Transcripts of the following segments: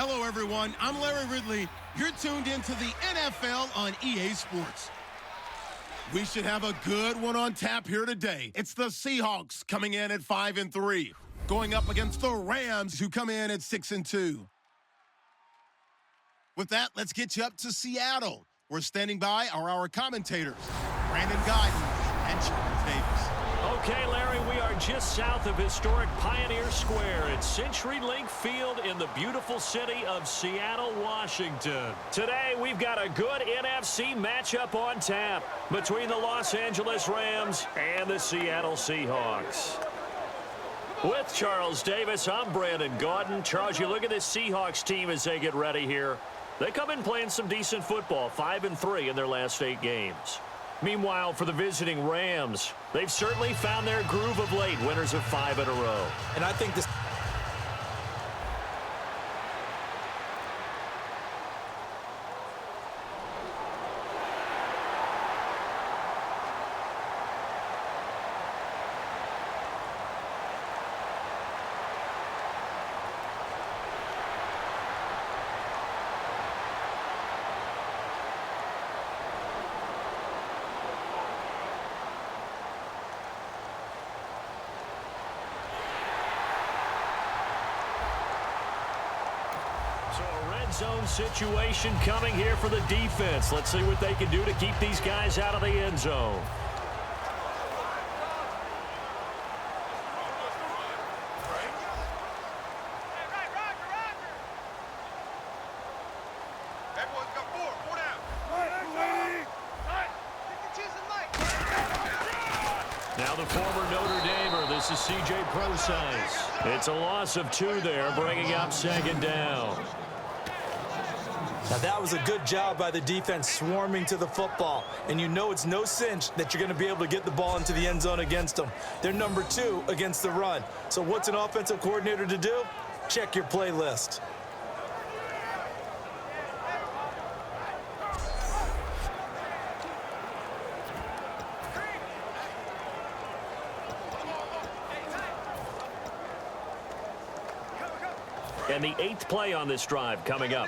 Hello, everyone. I'm Larry Ridley. You're tuned into the NFL on EA Sports. We should have a good one on tap here today. It's the Seahawks coming in at 5-3, going up against the Rams, who come in at 6-2. With that, let's get you up to Seattle. We're standing by are our commentators, Brandon Guyton and Charles Davis. Okay, Larry, we are just south of historic Pioneer Square at CenturyLink Field in the beautiful city of Seattle, Washington. Today, we've got a good NFC matchup on tap between the Los Angeles Rams and the Seattle Seahawks. With Charles Davis, I'm Brandon Guyton. Charles, you look at this Seahawks team as they get ready here. They come in playing some decent football, 5-3 in their last 8 games. Meanwhile, for the visiting Rams, they've certainly found their groove of late, winners of 5 in a row. And I think this... Zone situation coming here for the defense. Let's see what they can do to keep these guys out of the end zone. Now the former Notre Damer, this is C.J. Prosise. It's a loss of 2 there, bringing up 2nd down. Now that was a good job by the defense swarming to the football. And you know it's no cinch that you're going to be able to get the ball into the end zone against them. They're number 2 against the run. So what's an offensive coordinator to do? Check your playlist. And the 8th play on this drive coming up.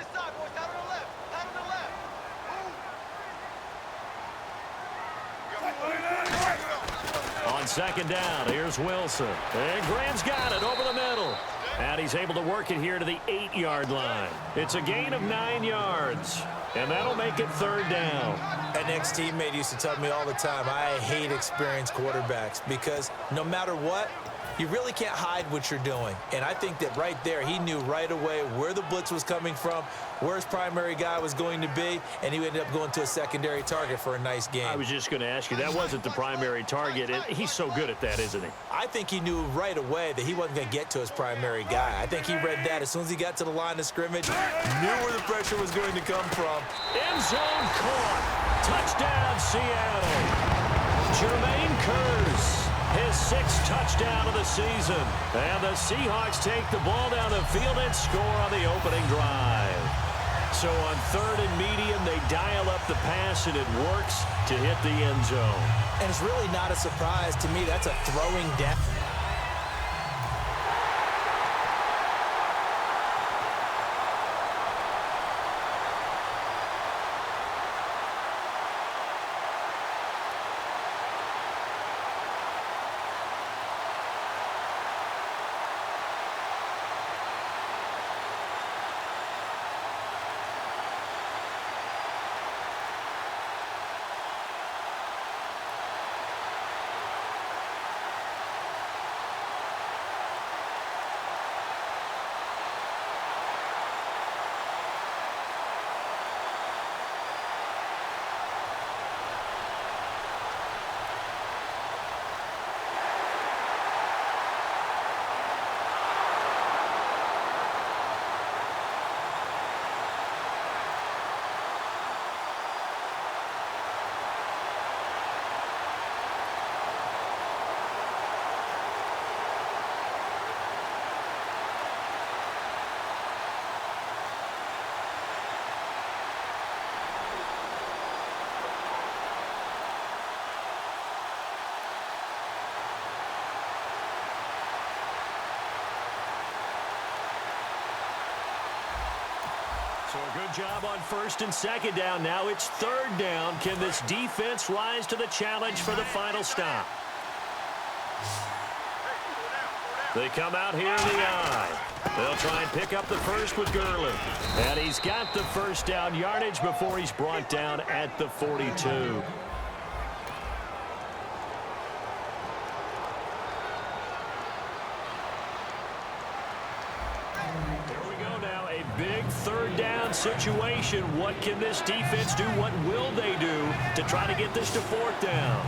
On 2nd down, here's Wilson. And Graham's got it over the middle. And he's able to work it here to the 8-yard line. It's a gain of 9 yards. And that'll make it 3rd down. An ex-teammate used to tell me all the time, I hate experienced quarterbacks because no matter what, you really can't hide what you're doing. And I think that right there, he knew right away where the blitz was coming from, where his primary guy was going to be, and he ended up going to a secondary target for a nice game. I was just going to ask you, that wasn't the primary target. He's so good at that, isn't he? I think he knew right away that he wasn't going to get to his primary guy. I think he read that as soon as he got to the line of scrimmage, knew where the pressure was going to come from. End zone caught. Touchdown, Seattle. Jermaine Kearse. His 6th touchdown of the season. And the Seahawks take the ball down the field and score on the opening drive. So on 3rd and medium, they dial up the pass, and it works to hit the end zone. And it's really not a surprise to me. That's a throwing down. So a good job on first and second down. Now it's third down. Can this defense rise to the challenge for the final stop? They come out here in the I. They'll try and pick up the first with Gurley. And he's got the first down yardage before he's brought down at the 42. Big third down situation. What can this defense do? What will they do to try to get this to fourth down?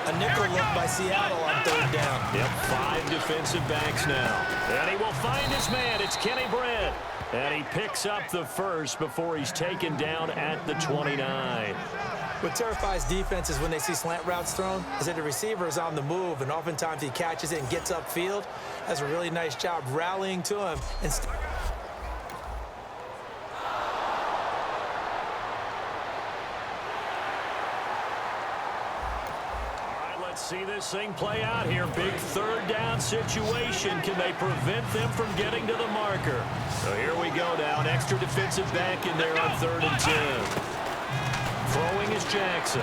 A nickel look by Seattle on third down. Yep, 5 defensive backs now. And he will find his man. It's Kenny Brett. And he picks up the first before he's taken down at the 29. What terrifies defenses when they see slant routes thrown is that the receiver is on the move, and oftentimes he catches it and gets upfield. Does a really nice job rallying to him. And see this thing play out here. Big third down situation. Can they prevent them from getting to the marker? So here we go now. An extra defensive back in there on 3rd and 10. Throwing is Jackson.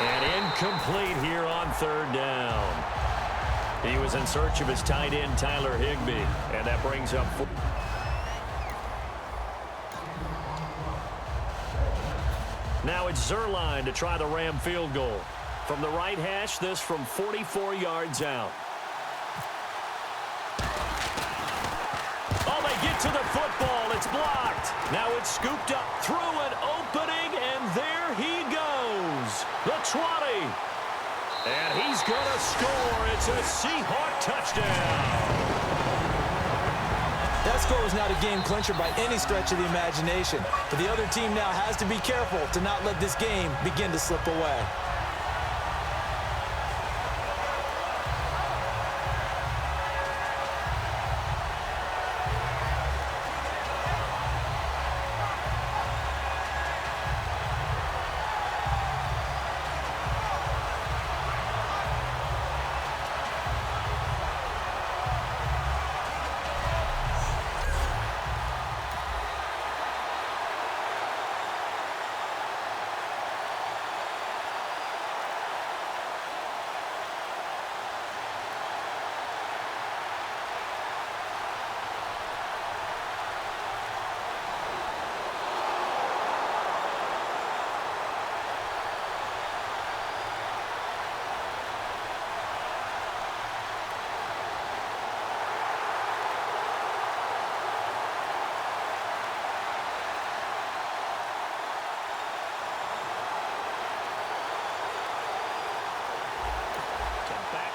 And incomplete here on 3rd down. He was in search of his tight end, Tyler Higbee. And that brings up 4. Now it's Zerline to try the Ram field goal. From the right hash, this from 44 yards out. Oh, they get to the football. It's blocked. Now it's scooped up through an opening, and there he goes. The 20. And he's going to score. It's a Seahawk touchdown. That score was not a game clincher by any stretch of the imagination. But the other team now has to be careful to not let this game begin to slip away.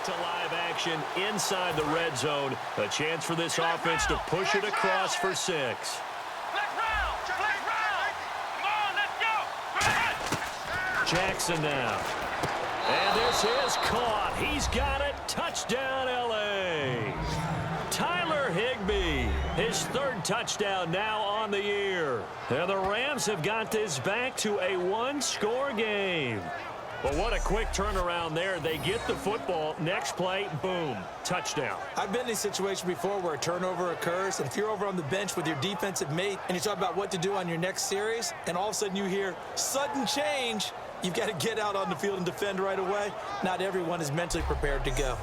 To live action inside the red zone. A chance for this offense to push it across for 6. Let's round! Come on, let's go! Jackson now. And this is caught. He's got it. Touchdown, L.A. Tyler Higbee, his 3rd touchdown now on the year. And the Rams have got this back to a 1-score game. But what a quick turnaround there. They get the football. Next play, boom, touchdown. I've been in a situation before where a turnover occurs, and if you're over on the bench with your defensive mate and you talk about what to do on your next series, and all of a sudden you hear sudden change, you've got to get out on the field and defend right away. Not everyone is mentally prepared to go.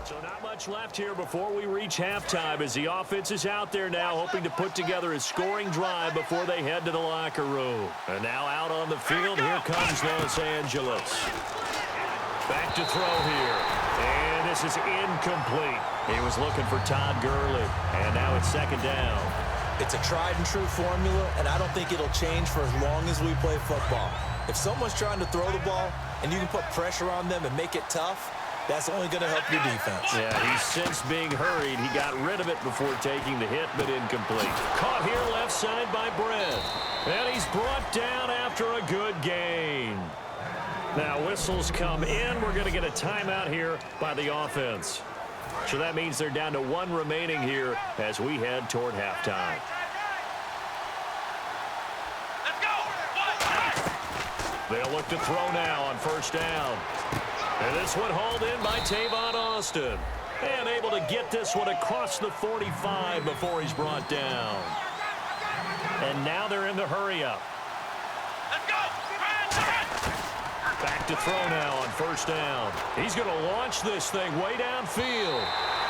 So not much left here before we reach halftime as the offense is out there now hoping to put together a scoring drive before they head to the locker room. And now out on the field, here comes Los Angeles. Back to throw here. And this is incomplete. He was looking for Todd Gurley. And now it's 2nd down. It's a tried and true formula, and I don't think it'll change for as long as we play football. If someone's trying to throw the ball and you can put pressure on them and make it tough, That's only going to help your defense. Yeah, he's since being hurried. He got rid of it before taking the hit, but incomplete. Caught here left side by Brent. And he's brought down after a good gain. Now whistles come in. We're going to get a timeout here by the offense. So that means they're down to one remaining here as we head toward halftime. They'll look to throw now on first down. And this one hauled in by Tavon Austin. And able to get this one across the 45 before he's brought down. And now they're in the hurry-up. Back to throw now on first down. He's going to launch this thing way downfield.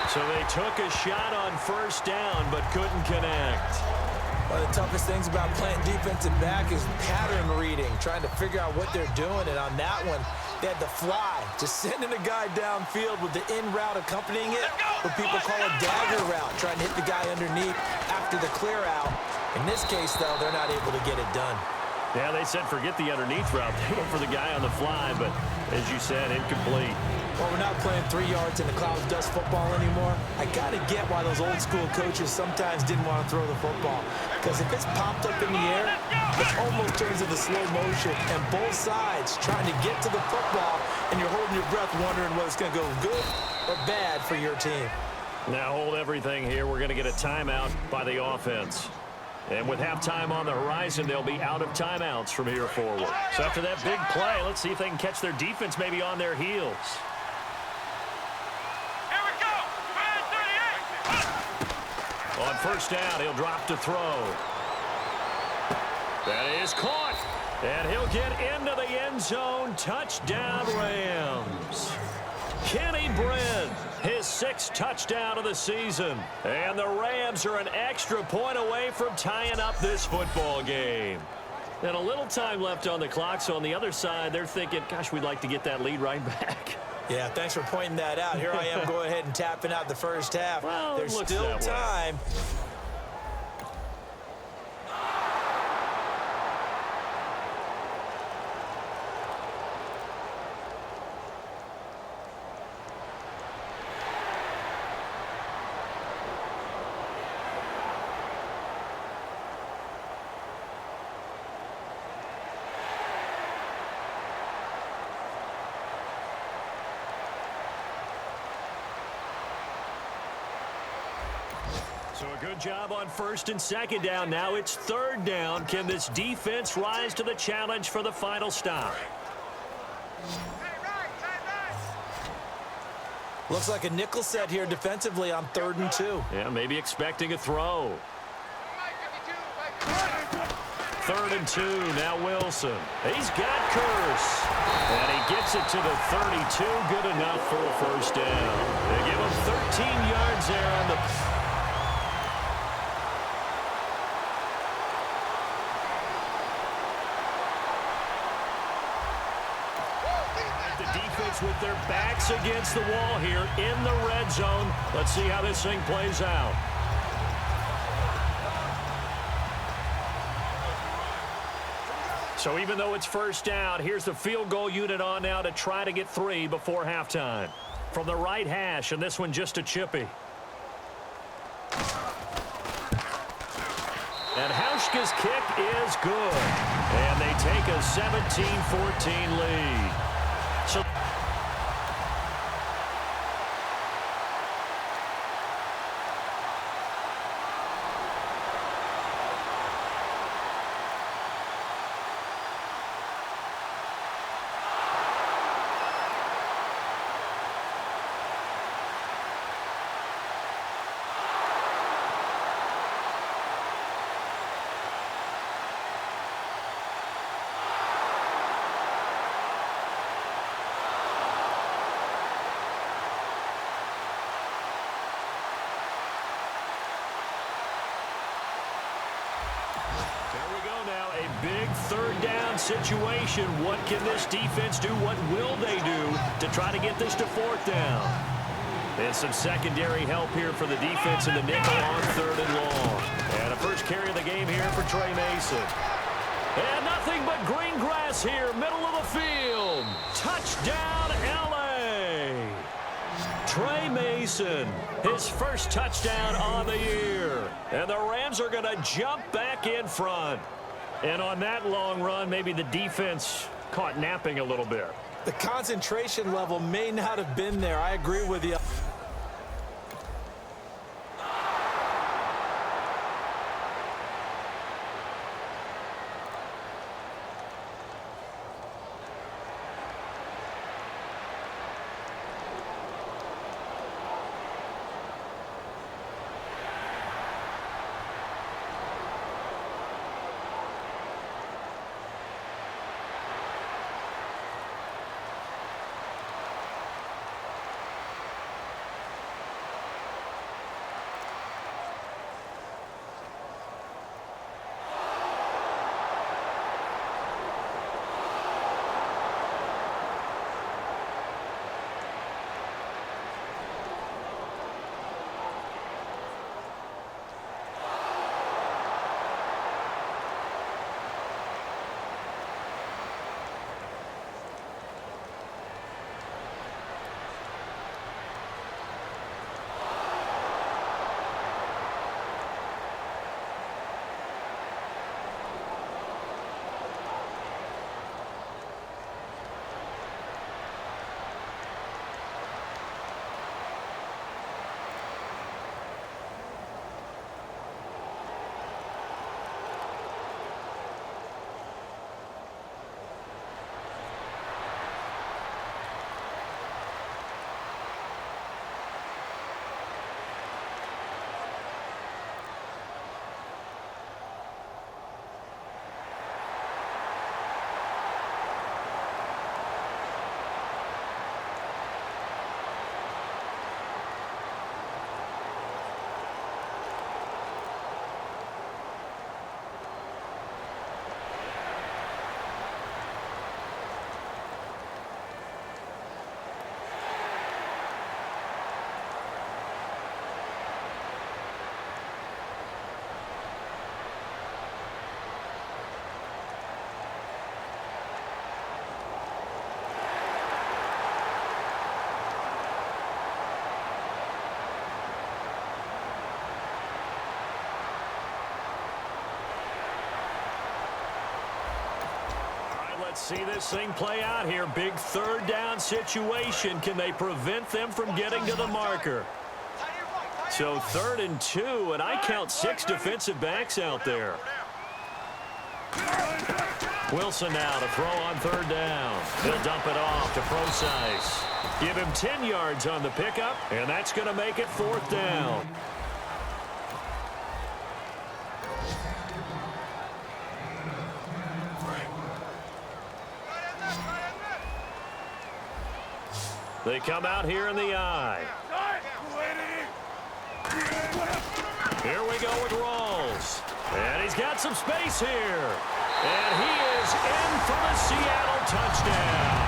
So they took a shot on first down but couldn't connect. One of the toughest things about playing defensive back is pattern reading, trying to figure out what they're doing. And on that one, they had the fly, just sending a guy downfield with the in route accompanying it, what people call a dagger route, trying to hit the guy underneath after the clear out. In this case, though, they're not able to get it done. Yeah, they said forget the underneath route. They went for the guy on the fly, but as you said, incomplete. Well, we're not playing 3 yards in the cloud of dust football anymore. I got to get why those old school coaches sometimes didn't want to throw the football. Because if it's popped up in the air, it almost turns into slow motion. And both sides trying to get to the football, and you're holding your breath wondering whether it's going to go good or bad for your team. Now hold everything here. We're going to get a timeout by the offense. And with halftime on the horizon, they'll be out of timeouts from here forward. So after that big play, let's see if they can catch their defense maybe on their heels. Here we go. On first down, he'll drop to throw. That is caught. And he'll get into the end zone. Touchdown, Rams. Kenny Brent, his 6th touchdown of the season. And the Rams are an extra point away from tying up this football game. And a little time left on the clock, so on the other side, they're thinking, gosh, we'd like to get that lead right back. Yeah, thanks for pointing that out. Here I am going ahead and tapping out the first half. Well, there's still time. So a good job on first and second down. Now it's third down. Can this defense rise to the challenge for the final stop? Looks like a nickel set here defensively on 3rd and 2. Yeah, maybe expecting a throw. 3rd and 2, now Wilson. He's got Curse. And he gets it to the 32, good enough for a first down. They give him 13 yards there on the... with their backs against the wall here in the red zone. Let's see how this thing plays out. So even though it's first down, here's the field goal unit on now to try to get 3 before halftime. From the right hash, and this one just a chippy. And Hauschka's kick is good. And they take a 17-14 lead. So third down situation. What can this defense do? What will they do to try to get this to 4th down? And some secondary help here for the defense in the nickel on 3rd and long. And a first carry of the game here for Trey Mason. And nothing but green grass here, middle of the field. Touchdown, LA. Trey Mason, his first touchdown on the year. And the Rams are going to jump back in front. And on that long run, maybe the defense caught napping a little bit. The concentration level may not have been there. I agree with you. Let's see this thing play out here. Big third down situation. Can they prevent them from getting to the marker? So 3rd and 2, and I count 6 defensive backs out there. Wilson now to throw on 3rd down. He'll dump it off to Procise. Give him 10 yards on the pickup, and that's going to make it 4th down. They come out here in the eye. Here we go with Rawls. And he's got some space here. And he is in for the Seattle touchdown.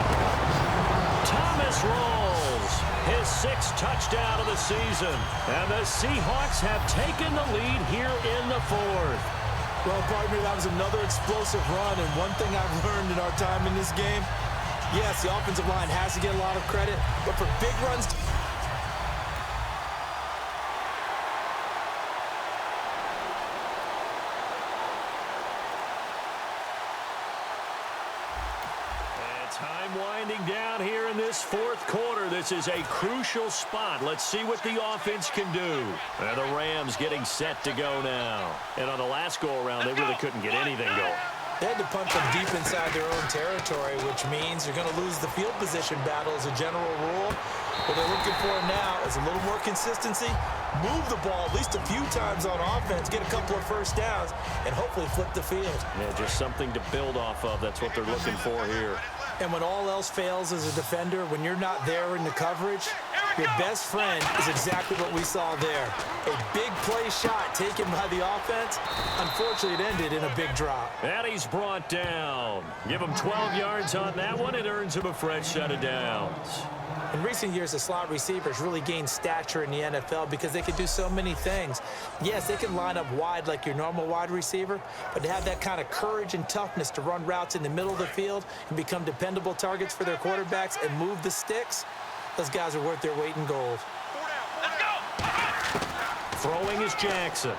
Thomas Rawls, his 6th touchdown of the season. And the Seahawks have taken the lead here in the 4th. Well, pardon me, that was another explosive run. And one thing I've learned in our time in this game, yes, the offensive line has to get a lot of credit, but for big runs, time winding down here in this 4th quarter. This is a crucial spot. Let's see what the offense can do. And the Rams getting set to go now. And on the last go-around, they really couldn't get anything going. they had to punt them deep inside their own territory, which means you're going to lose the field position battle as a general rule. What they're looking for now is a little more consistency, move the ball at least a few times on offense, get a couple of first downs, and hopefully flip the field. Yeah, just something to build off of. That's what they're looking for here. And when all else fails as a defender, when you're not there in the coverage, your best friend is exactly what we saw there. A big play shot taken by the offense. Unfortunately, it ended in a big drop. And he's brought down. Give him 12 yards on that one. It earns him a fresh set of downs. In recent years, the slot receivers really gained stature in the NFL because they can do so many things. Yes, they can line up wide like your normal wide receiver, but to have that kind of courage and toughness to run routes in the middle of the field and become dependable targets for their quarterbacks and move the sticks, Those guys are worth their weight in gold. Let's go. Throwing is Jackson.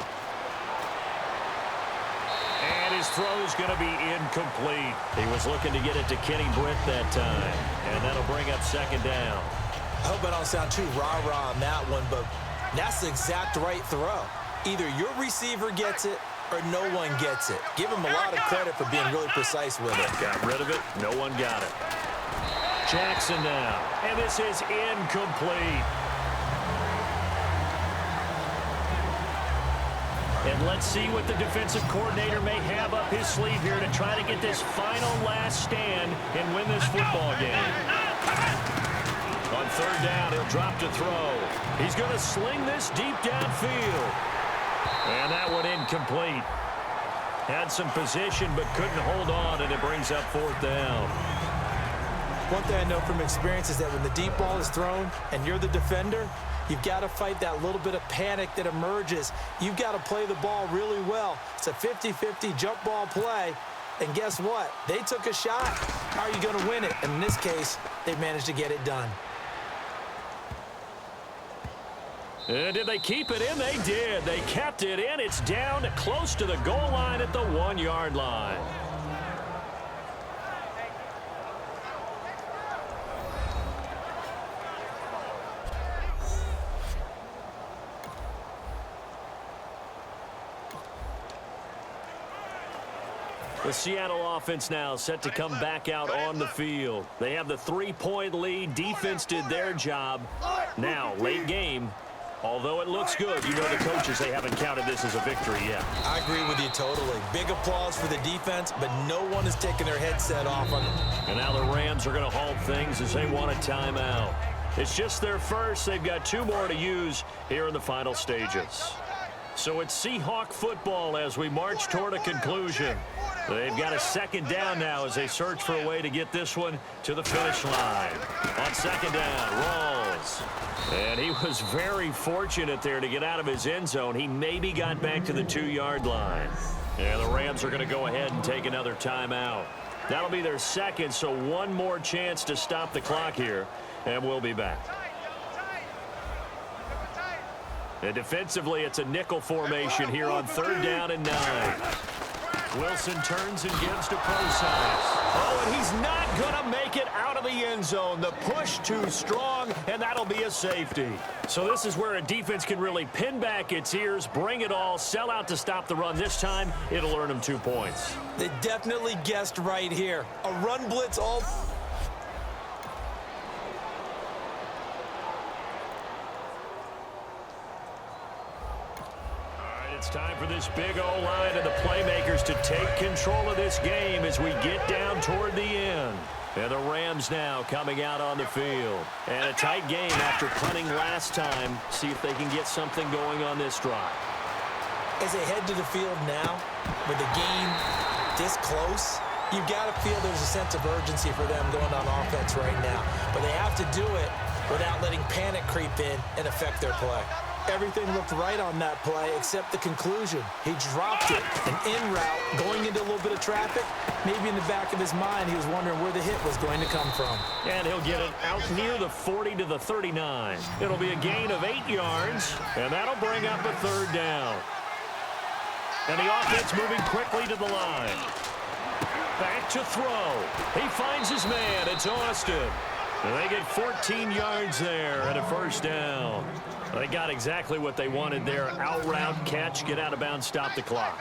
And his throw's going to be incomplete. He was looking to get it to Kenny Britt that time. And that'll bring up second down. I hope I don't sound too rah-rah on that one, but that's the exact right throw. Either your receiver gets it or no one gets it. Give him a lot of credit for being really precise with it. Got rid of it. No one got it. Jackson now. And this is incomplete. And let's see what the defensive coordinator may have up his sleeve here to try to get this final last stand and win this football game. On third down, he'll drop to throw. He's going to sling this deep downfield. And that one incomplete. Had some position but couldn't hold on, and it brings up fourth down. One thing I know from experience is that when the deep ball is thrown and you're the defender, you've got to fight that little bit of panic that emerges. You've got to play the ball really well. It's a 50-50 jump ball play. And guess what? They took a shot. How are you going to win it? And in this case, they managed to get it done. Did they keep it in? They did. They kept it in. It's down close to the goal line at the 1-yard line. The Seattle offense now set to come back out on the field. They have the 3-point lead. Defense did their job. Now, late game. Although it looks good, you know the coaches, they haven't counted this as a victory yet. I agree with you totally. Big applause for the defense, but no one is taking their headset off on them. And now the Rams are going to halt things as they want a timeout. It's just their first. They've got 2 more to use here in the final stages. So it's Seahawk football as we march toward a conclusion. They've got a second down now as they search for a way to get this one to the finish line. On second down, Rawls. And he was very fortunate there to get out of his end zone. He maybe got back to the 2-yard line. And the Rams are going to go ahead and take another timeout. That'll be their second, so one more chance to stop the clock here. And we'll be back. And defensively, it's a nickel formation here on third down and 9. Wilson turns and gives to Process. Oh, and he's not going to make it out of the end zone. The push too strong, and that'll be a safety. So this is where a defense can really pin back its ears, bring it all, sell out to stop the run. This time, it'll earn them 2 points. They definitely guessed right here. A run blitz all... It's time for this big O-line and the playmakers to take control of this game as we get down toward the end. And the Rams now coming out on the field. And a tight game after punting last time. See if they can get something going on this drive. As they head to the field now, with the game this close, you've got to feel there's a sense of urgency for them going on offense right now. But they have to do it without letting panic creep in and affect their play. Everything looked right on that play except the conclusion. He dropped it, an in route, going into a little bit of traffic. Maybe in the back of his mind, he was wondering where the hit was going to come from. And he'll get it out near the 40 to the 39. It'll be a gain of 8 yards, and that'll bring up a third down. And the offense moving quickly to the line. Back to throw. He finds his man. It's Austin. And they get 14 yards there and a first down. They got exactly what they wanted there. Out route, catch, get out of bounds, stop the clock.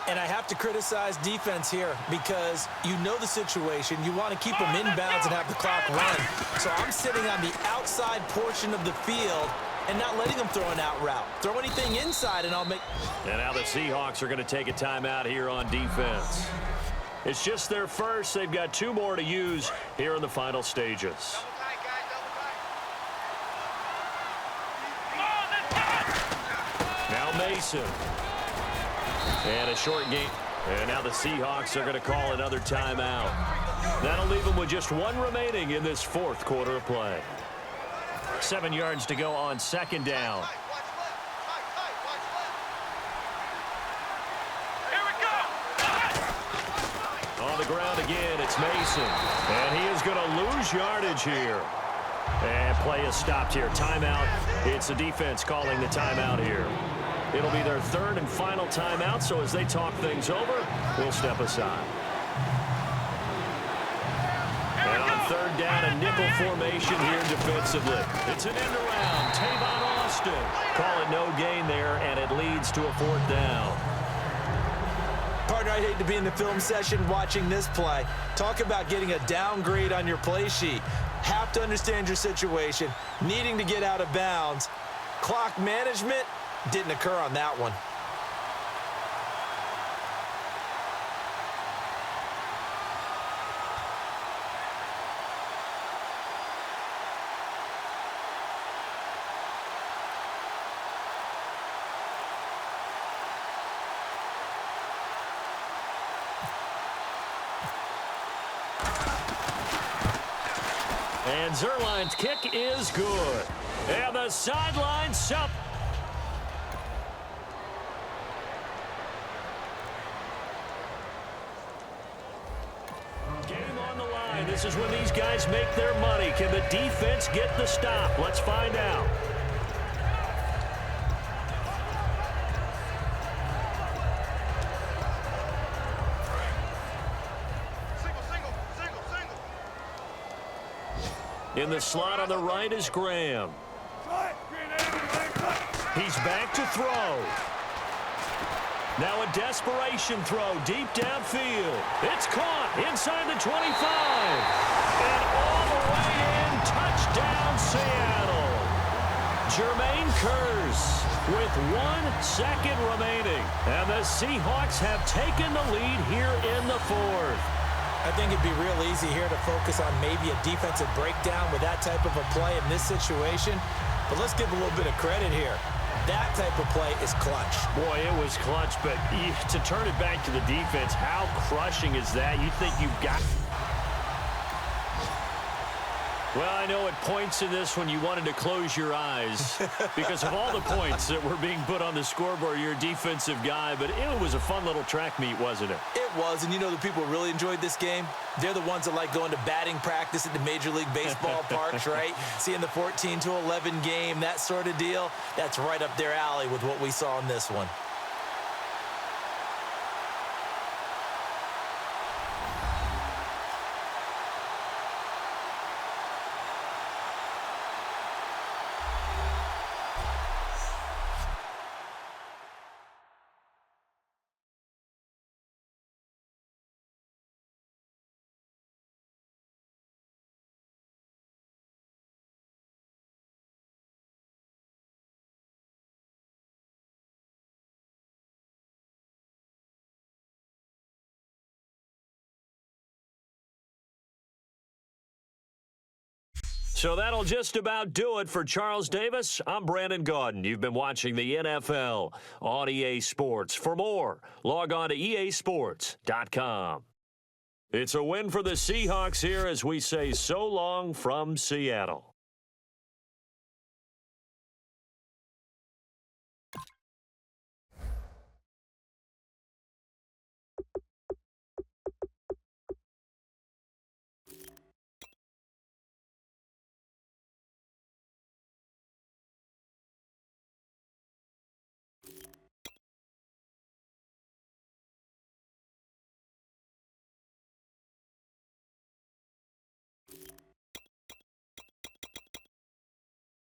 And I have to criticize defense here because you know the situation. You want to keep them in bounds and have the clock run. So I'm sitting on the outside portion of the field and not letting them throw an out route. Throw anything inside and I'll make... And now the Seahawks are going to take a timeout here on defense. It's just their first. They've got 2 more to use here in the final stages. Now Mason. And a short game. And now the Seahawks are going to call another timeout. That'll leave them with just 1 remaining in this 4th quarter of play. 7 yards to go on second down. On the ground again, it's Mason. And he is going to lose yardage here. And play is stopped here. Timeout. It's the defense calling the timeout here. It'll be their third and final timeout, so as they talk things over, we'll step aside. And on third down, a nickel formation here defensively. It's an end around. Tavon Austin. Call it no gain there, and it leads to a fourth down. Partner, I'd hate to be in the film session watching this play. Talk about getting a downgrade on your play sheet. Have to understand your situation, needing to get out of bounds. Clock management didn't occur on that one. And Zerline's kick is good. And the sideline's up. Game on the line. This is when these guys make their money. Can the defense get the stop? Let's find out. In the slot on the right is Graham. He's back to throw. Now a desperation throw deep downfield. It's caught inside the 25. And all the way in. Touchdown, Seattle. Jermaine Kearse with 1 second remaining. And the Seahawks have taken the lead here in the fourth. I think it'd be real easy here to focus on maybe a defensive breakdown with that type of a play in this situation. But let's give a little bit of credit here. That type of play is clutch. Boy, it was clutch, but to turn it back to the defense, how crushing is that? You think you've got... Well, I know at points in this when you wanted to close your eyes because of all the points that were being put on the scoreboard. You're a defensive guy, but it was a fun little track meet, wasn't it? It was, and you know the people who really enjoyed this game? They're the ones that like going to batting practice at the Major League Baseball parks, right? Seeing the 14-11 game, that sort of deal. That's right up their alley with what we saw in this one. So that'll just about do it for Charles Davis. I'm Brandon Gaudin. You've been watching the NFL on EA Sports. For more, log on to easports.com. It's a win for the Seahawks here as we say so long from Seattle.